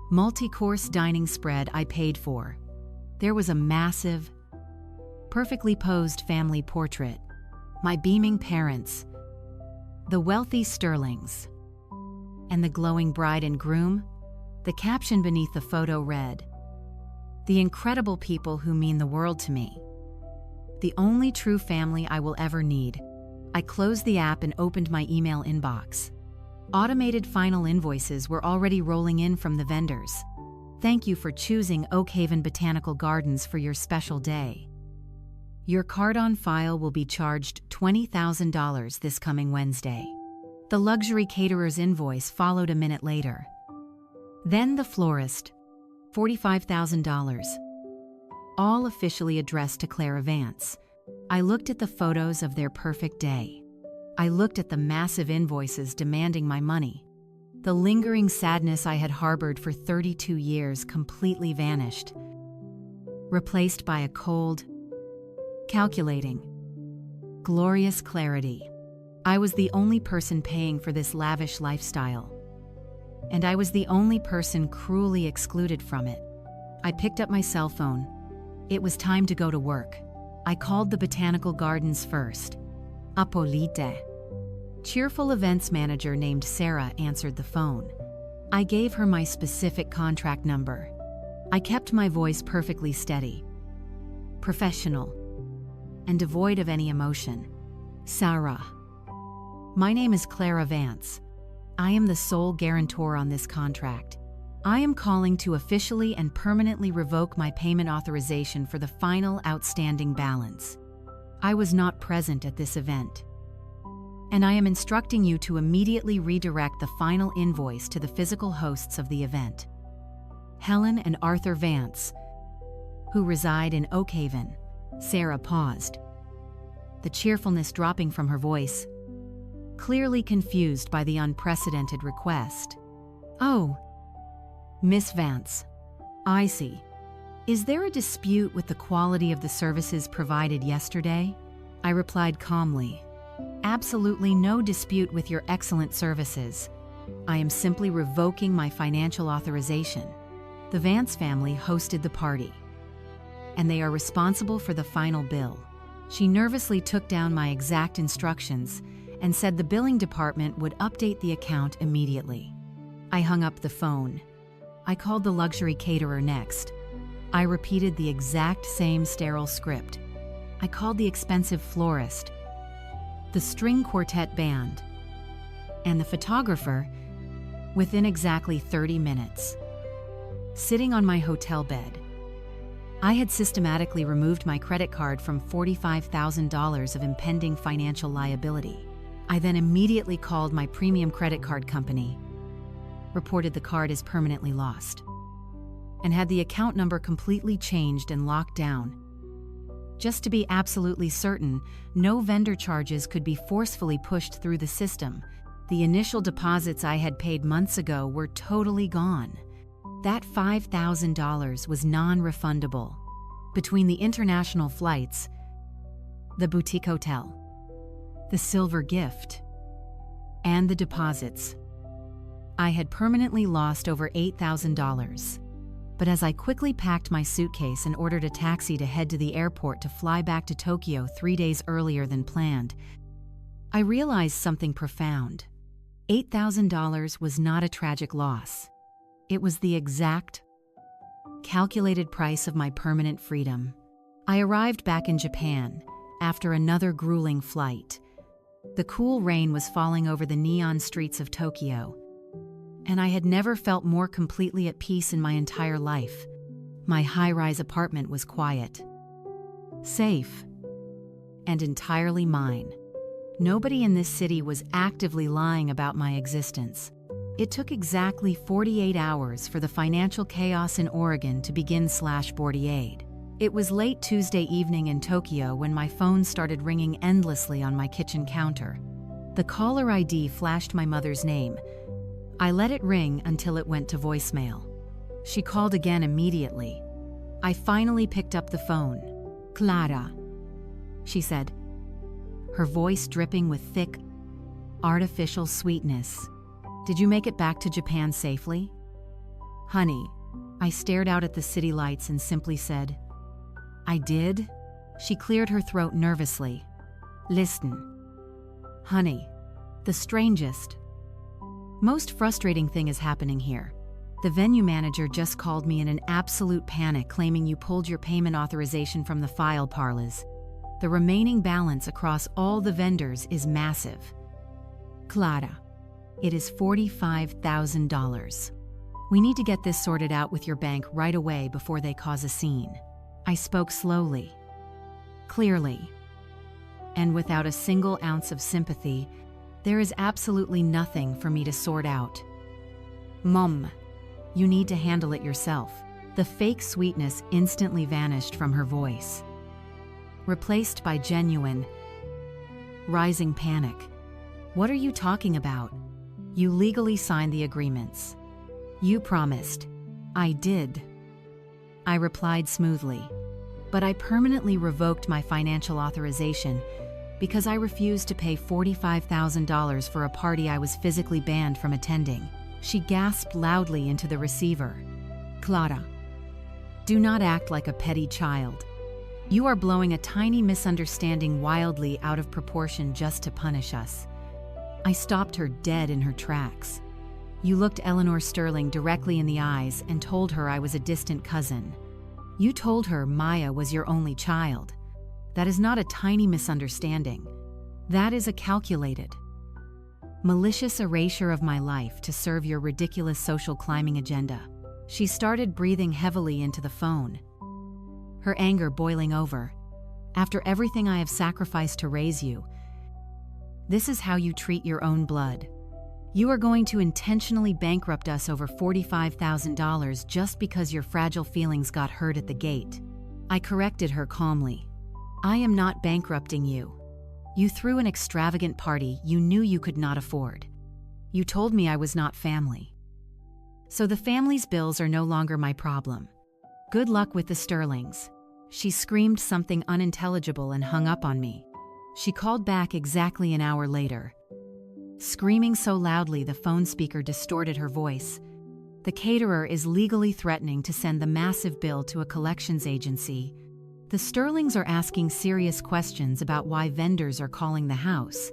multi-course dining spread I paid for. There was a massive, perfectly posed family portrait, my beaming parents, the wealthy Sterlings, and the glowing bride and groom. The caption beneath the photo read, "The incredible people who mean the world to me. The only true family I will ever need." I closed the app and opened my email inbox. Automated final invoices were already rolling in from the vendors. Thank you for choosing Oakhaven Botanical Gardens for your special day. Your card on file will be charged $20,000 this coming Wednesday. The luxury caterer's invoice followed a minute later. Then the florist, $45,000. All officially addressed to Clara Vance. I looked at the photos of their perfect day. I looked at the massive invoices demanding my money. The lingering sadness I had harbored for 32 years completely vanished, replaced by a cold, calculating, glorious clarity. I was the only person paying for this lavish lifestyle, and I was the only person cruelly excluded from it. I picked up my cell phone. It was time to go to work. I called the botanical gardens first. Apolite. Cheerful events manager named Sarah answered the phone. I gave her my specific contract number. I kept my voice perfectly steady, professional, and devoid of any emotion. Sarah. My name is Clara Vance. I am the sole guarantor on this contract. I am calling to officially and permanently revoke my payment authorization for the final outstanding balance. I was not present at this event, and I am instructing you to immediately redirect the final invoice to the physical hosts of the event, Helen and Arthur Vance, who reside in Oakhaven. Sarah paused, the cheerfulness dropping from her voice, clearly confused by the unprecedented request. Oh, Miss Vance, I see. Is there a dispute with the quality of the services provided yesterday? I replied calmly. Absolutely no dispute with your excellent services. I am simply revoking my financial authorization. The Vance family hosted the party, and they are responsible for the final bill. She nervously took down my exact instructions and said the billing department would update the account immediately. I hung up the phone. I called the luxury caterer next. I repeated the exact same sterile script. I called the expensive florist, the string quartet band, and the photographer within exactly 30 minutes. Sitting on my hotel bed, I had systematically removed my credit card from $45,000 of impending financial liability. I then immediately called my premium credit card company, reported the card as permanently lost, and had the account number completely changed and locked down. Just to be absolutely certain, no vendor charges could be forcefully pushed through the system. The initial deposits I had paid months ago were totally gone. That $5,000 was non-refundable. Between the international flights, the boutique hotel, the silver gift, and the deposits, I had permanently lost over $8,000. But as I quickly packed my suitcase and ordered a taxi to head to the airport to fly back to Tokyo 3 days earlier than planned, I realized something profound. $8,000 was not a tragic loss. It was the exact, calculated price of my permanent freedom. I arrived back in Japan after another grueling flight. The cool rain was falling over the neon streets of Tokyo, and I had never felt more completely at peace in my entire life. My high-rise apartment was quiet, safe, and entirely mine. Nobody in this city was actively lying about my existence. It took exactly 48 hours for the financial chaos in Oregon to begin/48. It was late Tuesday evening in Tokyo when my phone started ringing endlessly on my kitchen counter. The caller ID flashed my mother's name. I let it ring until it went to voicemail. She called again immediately. I finally picked up the phone. "Clara," she said, her voice dripping with thick, artificial sweetness. "Did you make it back to Japan safely?" "Honey," I stared out at the city lights and simply said, "I did." She cleared her throat nervously. "Listen, honey, the strangest, most frustrating thing is happening here. The venue manager just called me in an absolute panic, claiming you pulled your payment authorization from the file parlors. The remaining balance across all the vendors is massive. Clara, it is $45,000. We need to get this sorted out with your bank right away before they cause a scene." I spoke slowly, clearly, and without a single ounce of sympathy. There is absolutely nothing for me to sort out. "Mom, you need to handle it yourself." The fake sweetness instantly vanished from her voice, replaced by genuine, rising panic. "What are you talking about? You legally signed the agreements. You promised." "I did," I replied smoothly, "but I permanently revoked my financial authorization because I refused to pay $45,000 for a party I was physically banned from attending." She gasped loudly into the receiver. "Clara, do not act like a petty child. You are blowing a tiny misunderstanding wildly out of proportion just to punish us." I stopped her dead in her tracks. "You looked Eleanor Sterling directly in the eyes and told her I was a distant cousin. You told her Maya was your only child. That is not a tiny misunderstanding. That is a calculated, malicious erasure of my life to serve your ridiculous social climbing agenda." She started breathing heavily into the phone, her anger boiling over. "After everything I have sacrificed to raise you, this is how you treat your own blood. You are going to intentionally bankrupt us over $45,000 just because your fragile feelings got hurt at the gate." I corrected her calmly. "I am not bankrupting you. You threw an extravagant party you knew you could not afford. You told me I was not family. So the family's bills are no longer my problem. Good luck with the Sterlings." She screamed something unintelligible and hung up on me. She called back exactly an hour later, screaming so loudly the phone speaker distorted her voice. "The caterer is legally threatening to send the massive bill to a collections agency. The Sterlings are asking serious questions about why vendors are calling the house.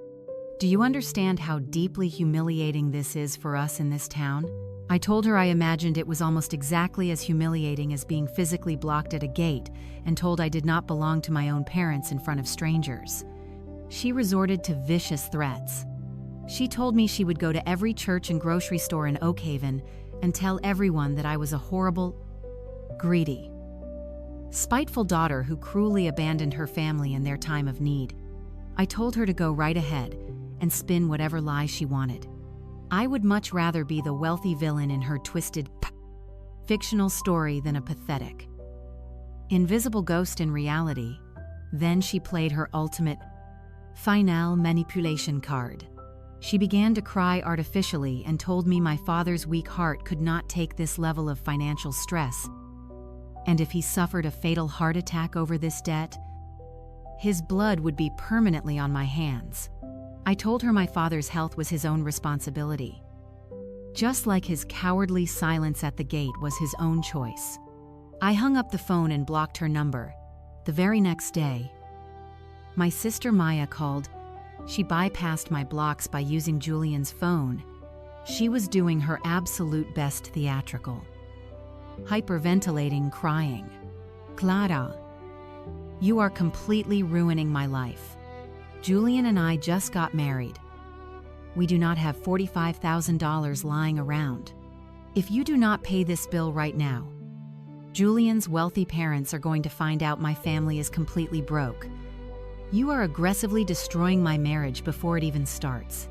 Do you understand how deeply humiliating this is for us in this town?" I told her I imagined it was almost exactly as humiliating as being physically blocked at a gate and told I did not belong to my own parents in front of strangers. She resorted to vicious threats. She told me she would go to every church and grocery store in Oak Haven and tell everyone that I was a horrible, greedy, spiteful daughter who cruelly abandoned her family in their time of need. I told her to go right ahead and spin whatever lies she wanted. I would much rather be the wealthy villain in her twisted, fictional story than a pathetic, invisible ghost in reality. Then she played her ultimate, final manipulation card. She began to cry artificially and told me my father's weak heart could not take this level of financial stress, and if he suffered a fatal heart attack over this debt, his blood would be permanently on my hands. I told her my father's health was his own responsibility, just like his cowardly silence at the gate was his own choice. I hung up the phone and blocked her number. The very next day, my sister Maya called. She bypassed my blocks by using Julian's phone. She was doing her absolute best theatrical, hyperventilating, crying. "Clara, you are completely ruining my life. Julian and I just got married. We do not have $45,000 lying around. If you do not pay this bill right now, Julian's wealthy parents are going to find out my family is completely broke. You are aggressively destroying my marriage before it even starts."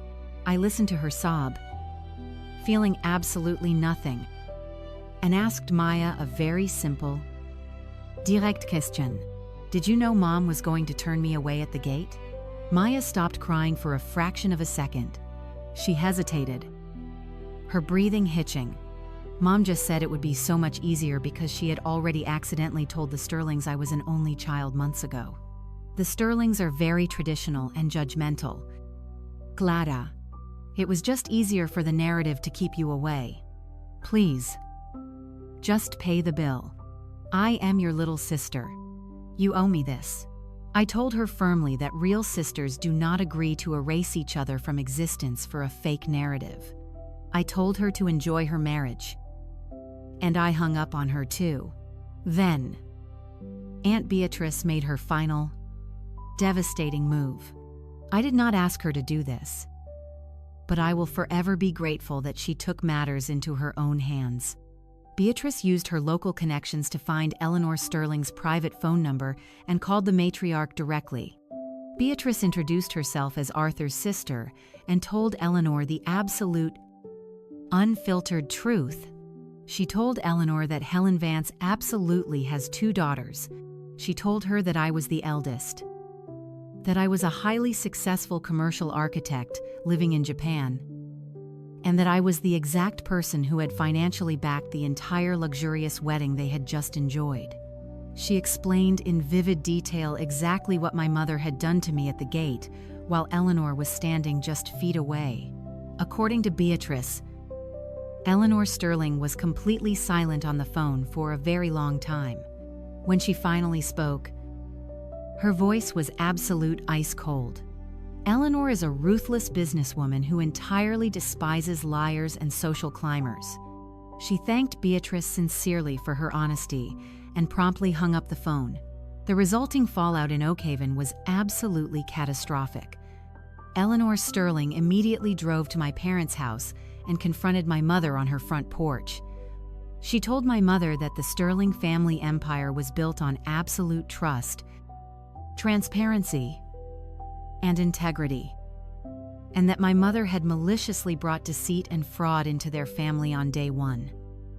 I listened to her sob, feeling absolutely nothing, and asked Maya a very simple, direct question. "Did you know Mom was going to turn me away at the gate?" Maya stopped crying for a fraction of a second. She hesitated, her breathing hitching. Mom just said it would be so much easier because she had already accidentally told the Sterlings I was an only child months ago. The Sterlings are very traditional and judgmental. "Clara, it was just easier for the narrative to keep you away. Please, just pay the bill. I am your little sister. You owe me this." I told her firmly that real sisters do not agree to erase each other from existence for a fake narrative. I told her to enjoy her marriage. And I hung up on her too. Then, Aunt Beatrice made her final, devastating move. I did not ask her to do this, but I will forever be grateful that she took matters into her own hands. Beatrice used her local connections to find Eleanor Sterling's private phone number and called the matriarch directly. Beatrice introduced herself as Arthur's sister and told Eleanor the absolute, unfiltered truth. She told Eleanor that Helen Vance absolutely has 2 daughters. She told her that I was the eldest, that I was a highly successful commercial architect living in Japan, and that I was the exact person who had financially backed the entire luxurious wedding they had just enjoyed. She explained in vivid detail exactly what my mother had done to me at the gate, while Eleanor was standing just feet away. According to Beatrice, Eleanor Sterling was completely silent on the phone for a very long time. When she finally spoke, her voice was absolute ice cold. Eleanor is a ruthless businesswoman who entirely despises liars and social climbers. She thanked Beatrice sincerely for her honesty and promptly hung up the phone. The resulting fallout in Oakhaven was absolutely catastrophic. Eleanor Sterling immediately drove to my parents' house and confronted my mother on her front porch. She told my mother that the Sterling family empire was built on absolute trust, transparency, and integrity, and that my mother had maliciously brought deceit and fraud into their family on day one.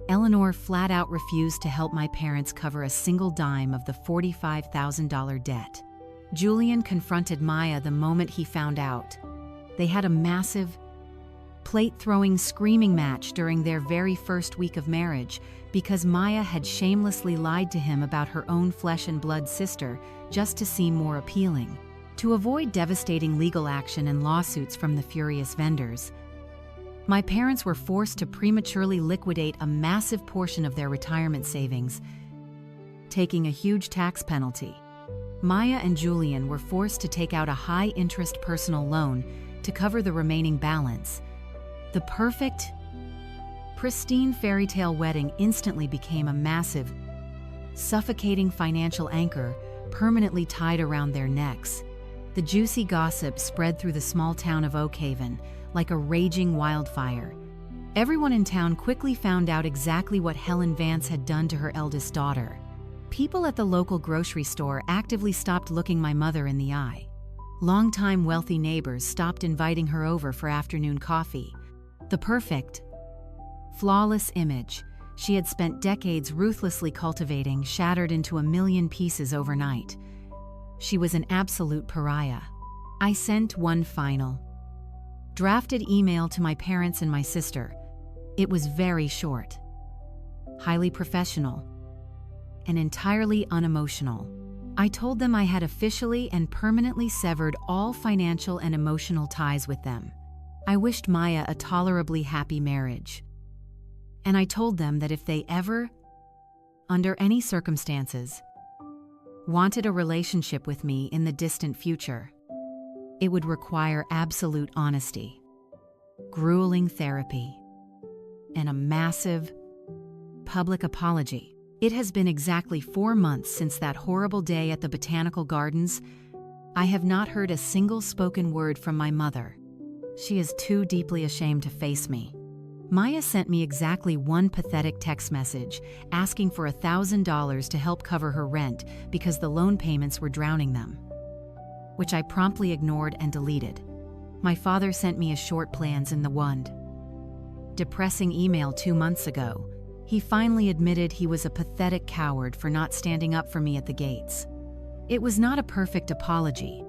Eleanor flat out refused to help my parents cover a single dime of the $45,000 debt. Julian confronted Maya the moment he found out. They had a massive, plate-throwing screaming match during their very first week of marriage because Maya had shamelessly lied to him about her own flesh and blood sister just to seem more appealing. To avoid devastating legal action and lawsuits from the furious vendors, my parents were forced to prematurely liquidate a massive portion of their retirement savings, taking a huge tax penalty. Maya and Julian were forced to take out a high-interest personal loan to cover the remaining balance. The perfect, pristine fairy tale wedding instantly became a massive, suffocating financial anchor permanently tied around their necks. The juicy gossip spread through the small town of Oakhaven like a raging wildfire. Everyone in town quickly found out exactly what Helen Vance had done to her eldest daughter. People at the local grocery store actively stopped looking my mother in the eye. Longtime wealthy neighbors stopped inviting her over for afternoon coffee. The perfect, flawless image she had spent decades ruthlessly cultivating shattered into a million pieces overnight. She was an absolute pariah. I sent one final, drafted email to my parents and my sister. It was very short, highly professional, and entirely unemotional. I told them I had officially and permanently severed all financial and emotional ties with them. I wished Maya a tolerably happy marriage. And I told them that if they ever, under any circumstances, wanted a relationship with me in the distant future, it would require absolute honesty, grueling therapy, and a massive, public apology. It has been exactly 4 months since that horrible day at the Botanical Gardens. I have not heard a single spoken word from my mother. She is too deeply ashamed to face me. Maya sent me exactly one pathetic text message asking for $1,000 to help cover her rent because the loan payments were drowning them, which I promptly ignored and deleted. My father sent me a short plans in the Wund. Depressing email 2 months ago. He finally admitted he was a pathetic coward for not standing up for me at the gates. It was not a perfect apology,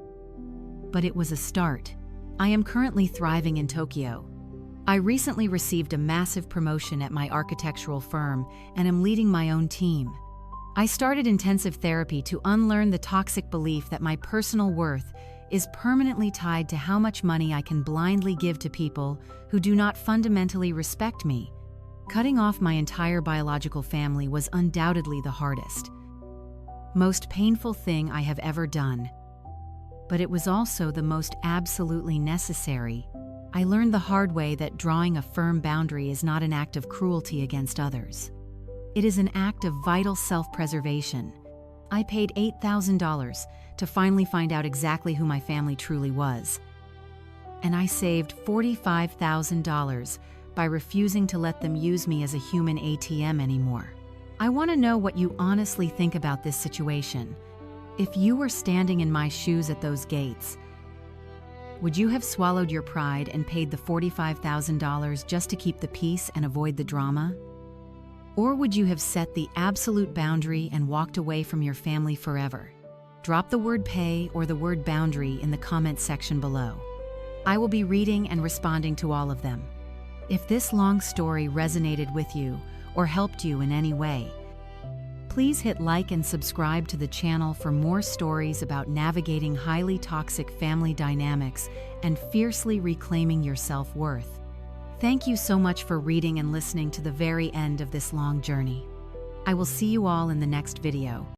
but it was a start. I am currently thriving in Tokyo. I recently received a massive promotion at my architectural firm and am leading my own team. I started intensive therapy to unlearn the toxic belief that my personal worth is permanently tied to how much money I can blindly give to people who do not fundamentally respect me. Cutting off my entire biological family was undoubtedly the hardest, most painful thing I have ever done. But it was also the most absolutely necessary. I learned the hard way that drawing a firm boundary is not an act of cruelty against others. It is an act of vital self-preservation. I paid $8,000 to finally find out exactly who my family truly was. And I saved $45,000 by refusing to let them use me as a human ATM anymore. I want to know what you honestly think about this situation. If you were standing in my shoes at those gates, would you have swallowed your pride and paid the $45,000 just to keep the peace and avoid the drama? Or would you have set the absolute boundary and walked away from your family forever? Drop the word pay or the word boundary in the comments section below. I will be reading and responding to all of them. If this long story resonated with you or helped you in any way, please hit like and subscribe to the channel for more stories about navigating highly toxic family dynamics and fiercely reclaiming your self-worth. Thank you so much for reading and listening to the very end of this long journey. I will see you all in the next video.